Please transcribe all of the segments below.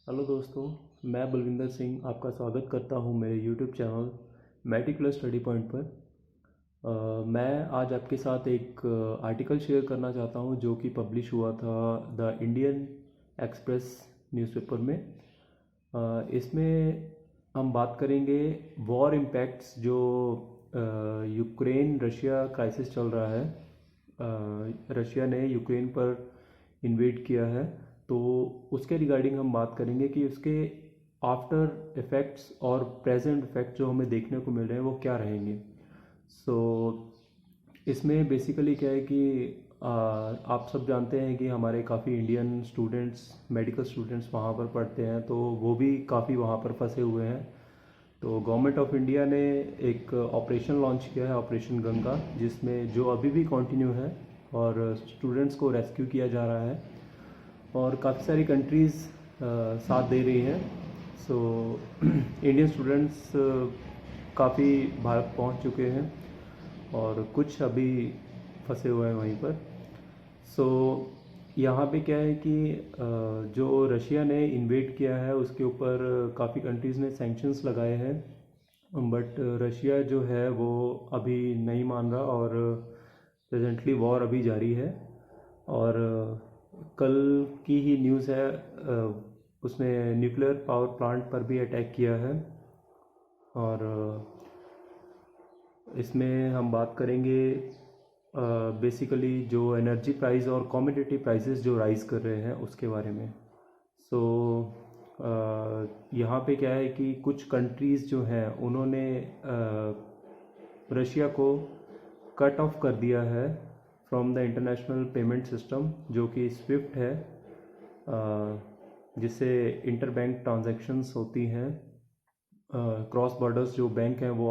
Hello दोस्तों, मैं बलविंदर सिंह आपका स्वागत करता हूं मेरे यूट्यूब चैनल मेटिकुलर स्टडी पॉइंट पर। मैं आज आपके साथ एक आर्टिकल शेयर करना चाहता हूं जो कि पब्लिश हुआ था द इंडियन एक्सप्रेस न्यूज़पेपर में। इसमें हम बात करेंगे वॉर इम्पैक्ट्स जो यूक्रेन रशिया क्राइसिस चल रहा है। रशिया ने यूक्रेन पर इन्वेड किया है, तो उसके रिगार्डिंग हम बात करेंगे कि उसके आफ्टर इफ़ेक्ट्स और प्रेजेंट इफ़ेक्ट जो हमें देखने को मिल रहे हैं वो क्या रहेंगे। सो इसमें बेसिकली क्या है कि आप सब जानते हैं कि हमारे काफ़ी इंडियन स्टूडेंट्स, मेडिकल स्टूडेंट्स वहाँ पर पढ़ते हैं, तो वो भी काफ़ी वहाँ पर फंसे हुए हैं। तो गवर्नमेंट ऑफ इंडिया ने एक ऑपरेशन लॉन्च किया है, ऑपरेशन गंगा, जिसमें जो अभी भी कंटिन्यू है और स्टूडेंट्स को रेस्क्यू किया जा रहा है और काफ़ी सारी कंट्रीज़ साथ दे रही हैं। सो इंडियन स्टूडेंट्स काफ़ी भारत पहुंच चुके हैं और कुछ अभी फंसे हुए हैं वहीं पर। सो यहाँ पे क्या है कि जो रशिया ने इन्वेड किया है उसके ऊपर काफ़ी कंट्रीज़ ने सैंक्शंस लगाए हैं, बट रशिया जो है वो अभी नहीं मान रहा और प्रेजेंटली वॉर अभी जारी है। और कल की ही न्यूज़ है, उसने न्यूक्लियर पावर प्लांट पर भी अटैक किया है। और इसमें हम बात करेंगे बेसिकली जो एनर्जी प्राइस और कमोडिटी प्राइसेस जो राइज़ कर रहे हैं उसके बारे में। सो यहाँ पे क्या है कि कुछ कंट्रीज़ जो हैं उन्होंने रशिया को कट ऑफ कर दिया है from the international payment system, जो कि स्विफ्ट है, जिससे इंटर बैंक ट्रांजैक्शंस होती हैं। क्रॉस बॉर्डर्स जो बैंक हैं वो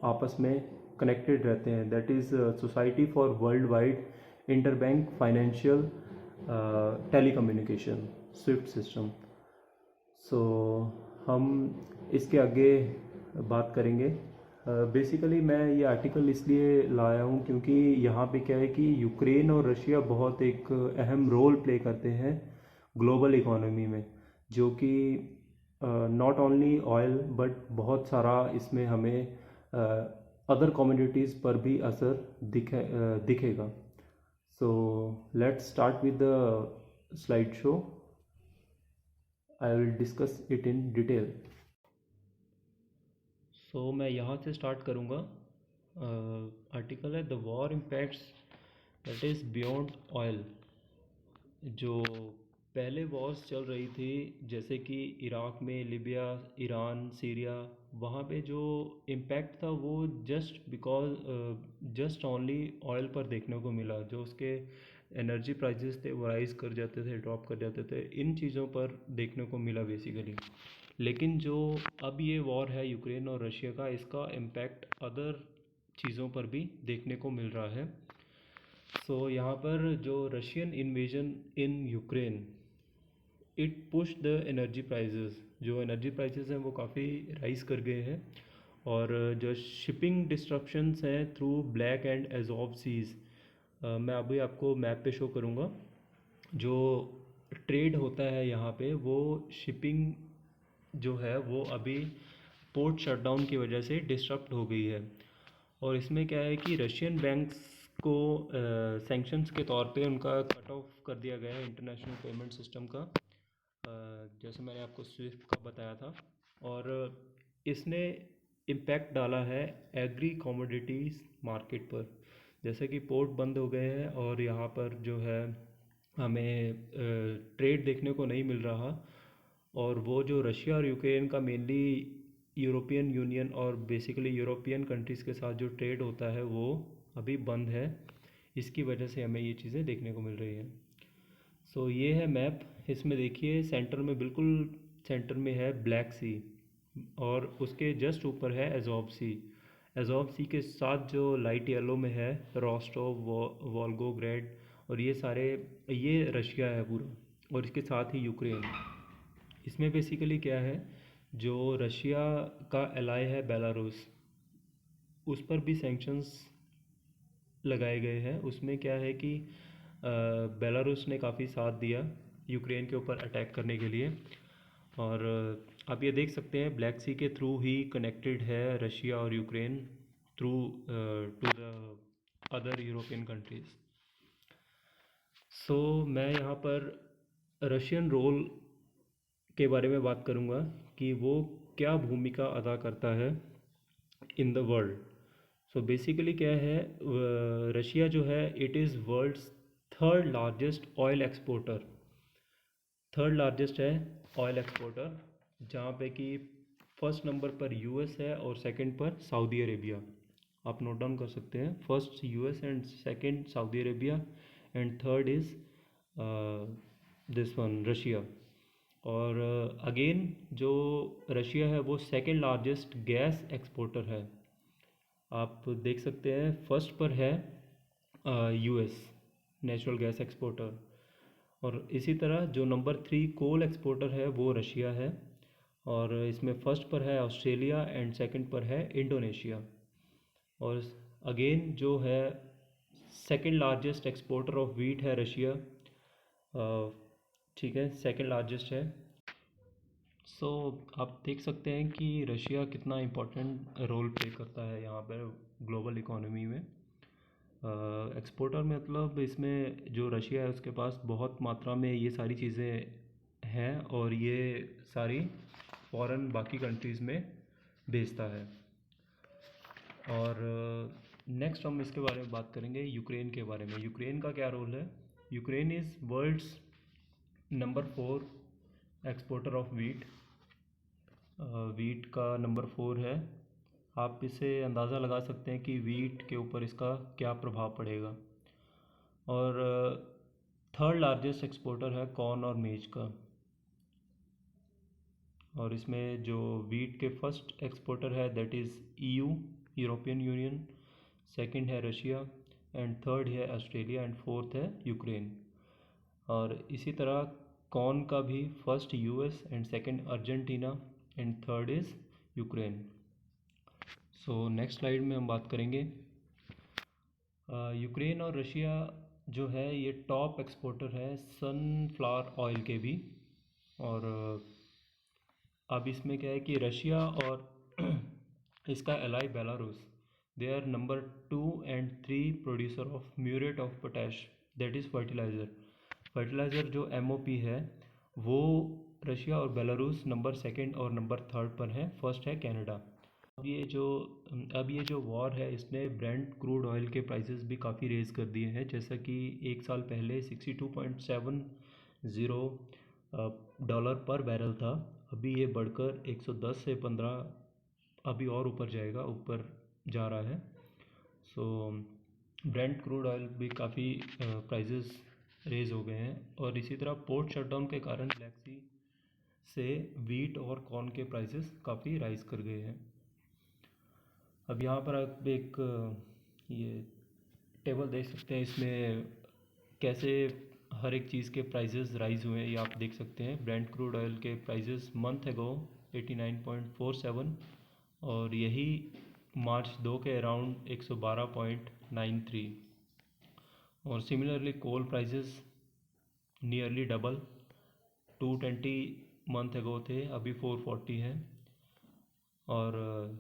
आपस में कनेक्टेड रहते हैं। That is society for worldwide interbank financial telecommunication, SWIFT system. So हम इसके आगे बात करेंगे। बेसिकली मैं ये आर्टिकल इसलिए लाया हूँ क्योंकि यहाँ पे क्या है कि यूक्रेन और रशिया बहुत एक अहम रोल प्ले करते हैं ग्लोबल इकोनॉमी में, जो कि नॉट ओनली ऑयल बट बहुत सारा इसमें हमें अदर कम्युनिटीज़ पर भी असर दिखेगा। So let's start with the slide show. I will discuss it in detail. So मैं यहाँ से स्टार्ट करूँगा। आर्टिकल है the war impacts that is beyond oil. जो पहले वॉर्स चल रही थी जैसे कि इराक़ में, लिबिया, ईरान, सीरिया, वहाँ पे जो इम्पैक्ट था वो जस्ट ओनली ऑयल पर देखने को मिला। जो उसके एनर्जी प्राइसेस थे वो राइज़ कर जाते थे, ड्रॉप कर जाते थे, इन चीज़ों पर देखने को मिला बेसिकली। लेकिन जो अब ये वॉर है यूक्रेन और रशिया का, इसका इम्पैक्ट अदर चीज़ों पर भी देखने को मिल रहा है। सो यहाँ पर जो Russian invasion in Ukraine, it push the energy prices. जो एनर्जी प्राइसेस हैं वो काफ़ी राइज़ कर गए हैं। और जो शिपिंग डिस्ट्रप्शंस हैं through Black and Azov seas, मैं अभी आपको मैप पे शो करूँगा। जो ट्रेड होता है यहाँ पे, वो शिपिंग जो है वो अभी पोर्ट शटडाउन की वजह से डिस्टर्ब हो गई है। और इसमें क्या है कि रशियन बैंक्स को सैंक्शंस के तौर पे उनका कट ऑफ कर दिया गया है इंटरनेशनल पेमेंट सिस्टम का, जैसे मैंने आपको स्विफ्ट का बताया था। और इसने इम्पैक्ट डाला है एग्री कमोडिटीज़ मार्केट पर। जैसे कि पोर्ट बंद हो गए हैं और यहाँ पर जो है हमें ट्रेड देखने को नहीं मिल रहा। और वो जो रशिया और यूक्रेन का मेनली यूरोपियन यूनियन और बेसिकली यूरोपियन कंट्रीज़ के साथ जो ट्रेड होता है वो अभी बंद है। इसकी वजह से हमें ये चीज़ें देखने को मिल रही हैं। सो ये है मैप। इसमें देखिए सेंटर में, बिल्कुल सेंटर में है ब्लैक सी और उसके जस्ट ऊपर है एजॉव सी। एजॉव सी के साथ जो लाइट येलो में है रोस्टोव, वोल्गोग्रेड, और ये सारे, ये रशिया है पूरा, और इसके साथ ही यूक्रेन। इसमें बेसिकली क्या है, जो रशिया का एलाई है बेलारूस, उस पर भी सैंक्शंस लगाए गए हैं। उसमें क्या है कि बेलारूस ने काफ़ी साथ दिया यूक्रेन के ऊपर अटैक करने के लिए। और आप ये देख सकते हैं ब्लैक सी के थ्रू ही कनेक्टेड है रशिया और Ukraine through to the other European countries. So मैं यहाँ पर रशियन रोल के बारे में बात करूँगा कि वो क्या भूमिका अदा करता है in the world. So basically क्या है, रशिया जो है it is world's third largest oil exporter. Third largest है ऑयल एक्सपोर्टर, जहाँ पे कि फर्स्ट नंबर पर यूएस है और सेकंड पर सऊदी अरेबिया। आप नोट डाउन कर सकते हैं, first US and second Saudi Arabia and third is this one Russia. और अगेन जो रशिया है वो सेकंड लार्जेस्ट गैस एक्सपोर्टर है। आप देख सकते हैं फर्स्ट पर है यूएस नेचुरल गैस एक्सपोर्टर, और इसी तरह जो नंबर थ्री कोल एक्सपोर्टर है वो रशिया है, और इसमें फर्स्ट पर है ऑस्ट्रेलिया एंड सेकंड पर है इंडोनेशिया। और अगेन जो है second largest exporter of wheat है रशिया, ठीक है, सेकंड लार्जेस्ट है। सो आप देख सकते हैं कि रशिया कितना इम्पोर्टेंट रोल प्ले करता है यहाँ पर ग्लोबल इकोनॉमी में। एक्सपोर्टर मतलब इसमें जो रशिया है उसके पास बहुत मात्रा में ये सारी चीज़ें हैं, और ये सारी फॉरेन बाकी कंट्रीज़ में बेचता है। और नेक्स्ट हम इसके बारे में बात करेंगे यूक्रेन के बारे में। यूक्रेन का क्या रोल है? Ukraine is world's number four exporter of wheat. Wheat का नंबर फोर है। आप इसे अंदाज़ा लगा सकते हैं कि वीट के ऊपर इसका क्या प्रभाव पड़ेगा। और थर्ड लार्जेस्ट एक्सपोर्टर है कॉर्न और मेज का। और इसमें जो वीट के फर्स्ट एक्सपोर्टर है that is EU, European union, second है रशिया एंड थर्ड है ऑस्ट्रेलिया एंड फोर्थ है यूक्रेन। और इसी तरह कॉर्न का भी first US and second Argentina and third is Ukraine. So next slide में हम बात करेंगे यूक्रेन और रशिया जो है ये टॉप एक्सपोर्टर है सनफ्लावर ऑयल के भी। और अब इसमें क्या है कि रशिया और इसका ally Belarus, they are number two and three producer of muriate of potash, that is fertilizer. Fertilizer जो एमओपी है वो रशिया और बेलारूस नंबर सेकंड और नंबर थर्ड पर है, फर्स्ट है कनाडा। अब ये जो वॉर है इसने ब्रेंट क्रूड ऑयल के प्राइसेस भी काफ़ी रेज़ कर दिए हैं। जैसा कि एक साल पहले 62.70 डॉलर पर बैरल था, अभी ये बढ़कर 110 से 15 अभी और ऊपर जाएगा, ऊपर जा रहा है। सो ब्रेंट क्रूड ऑयल भी काफ़ी प्राइसेस रेज़ हो गए हैं। और इसी तरह पोर्ट शटडाउन के कारण ब्लैक सी से वीट और कॉर्न के प्राइसेस काफ़ी राइज़ कर गए हैं। अब यहाँ पर आप एक ये टेबल देख सकते हैं, इसमें कैसे हर एक चीज़ के प्राइसेस राइज़ हुए हैं, ये आप देख सकते हैं। ब्रेंट क्रूड ऑयल के प्राइसेस मंथ अगो 89.47, और यही मार्च 2 के अराउंड 112.93। और similarly coal prices nearly double, 220 month ago थे, अभी 440 है। और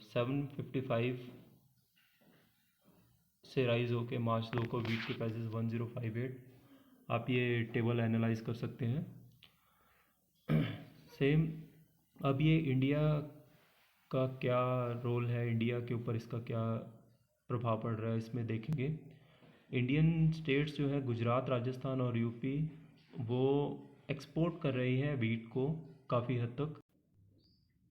755 से राइज़ होकर मार्च 2 को वीट के प्राइसेस 1058। आप ये टेबल एनालाइज कर सकते हैं। सेम अब ये इंडिया का क्या रोल है, इंडिया के ऊपर इसका क्या प्रभाव पड़ रहा है, इसमें देखेंगे। इंडियन स्टेट्स जो है गुजरात, राजस्थान और यूपी, वो एक्सपोर्ट कर रही हैं वीट को काफ़ी हद तक।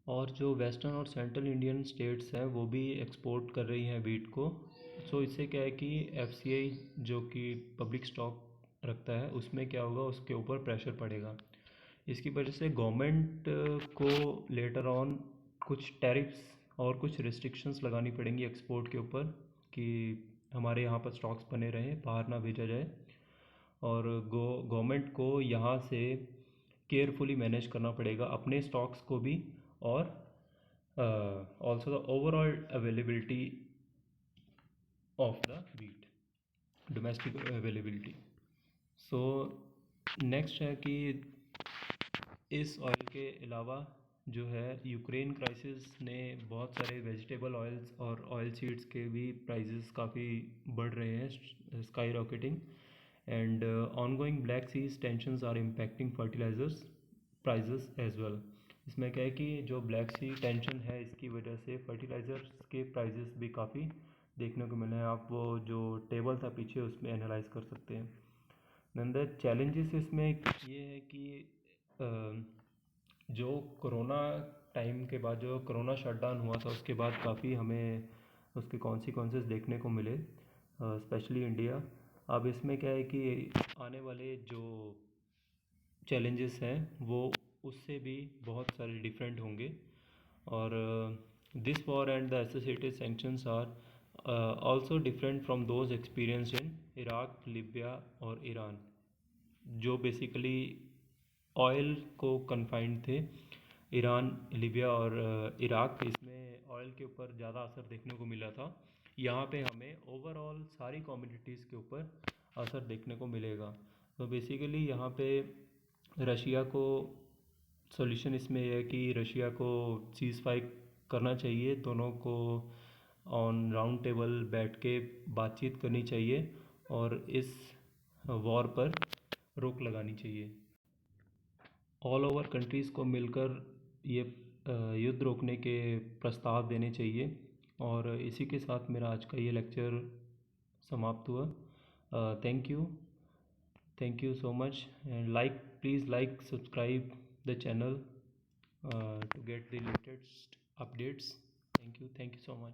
और जो वेस्टर्न और सेंट्रल इंडियन स्टेट्स हैं वो भी एक्सपोर्ट कर रही हैं वीट को। सो इससे क्या है कि एफसीआई जो कि पब्लिक स्टॉक रखता है उसमें क्या होगा, उसके ऊपर प्रेशर पड़ेगा। इसकी वजह से गवर्नमेंट को लेटर ऑन कुछ टैरिफ्स और कुछ रिस्ट्रिक्शंस लगानी पड़ेंगी एक्सपोर्ट के ऊपर, कि हमारे यहाँ पर स्टॉक्स बने रहें, बाहर ना भेजा जाए। और गवर्नमेंट को यहाँ से केयरफुली मैनेज करना पड़ेगा अपने स्टॉक्स को भी, और also the overall availability of the wheat, domestic availability. So next है कि इस ऑयल के अलावा जो है यूक्रेन क्राइसिस ने बहुत सारे वेजिटेबल ऑयल्स और ऑयल सीड्स के भी प्राइसेस काफ़ी बढ़ रहे हैं, skyrocketing. And ongoing Black seas tensions are impacting fertilizers prices as well. इसमें क्या है कि जो ब्लैक सी टेंशन है इसकी वजह से फर्टिलाइजर्स के प्राइजेस भी काफ़ी देखने को मिले हैं। आप वो जो टेबल था पीछे उसमें एनालाइज कर सकते हैं। नंदर चैलेंजेस इसमें ये है कि जो कोरोना टाइम के बाद जो कोरोना शटडाउन हुआ था उसके बाद काफ़ी हमें उसके कॉन्सिक्वेंसेस देखने को मिले, स्पेशली इंडिया। अब इसमें क्या है कि आने वाले जो चैलेंजेस हैं वो उससे भी बहुत सारे डिफरेंट होंगे। और this war and the associated sanctions are also different from those experienced in Iraq, Libya और ईरान, जो बेसिकली ऑयल को कन्फाइंड थे। ईरान, लिबिया और इराक, इसमें ऑयल के ऊपर ज़्यादा असर देखने को मिला था। यहाँ पे हमें ओवरऑल सारी कमोडिटीज़ के ऊपर असर देखने को मिलेगा। तो बेसिकली यहाँ पे रशिया को सॉल्यूशन इसमें यह है कि रशिया को सीज़ फायर करना चाहिए, दोनों को ऑन राउंड टेबल बैठ के बातचीत करनी चाहिए और इस वॉर पर रोक लगानी चाहिए। ऑल ओवर कंट्रीज़ को मिलकर ये युद्ध रोकने के प्रस्ताव देने चाहिए। और इसी के साथ मेरा आज का ये लेक्चर समाप्त हुआ। Thank you so much and please like subscribe the channel to get the latest updates. Thank you so much.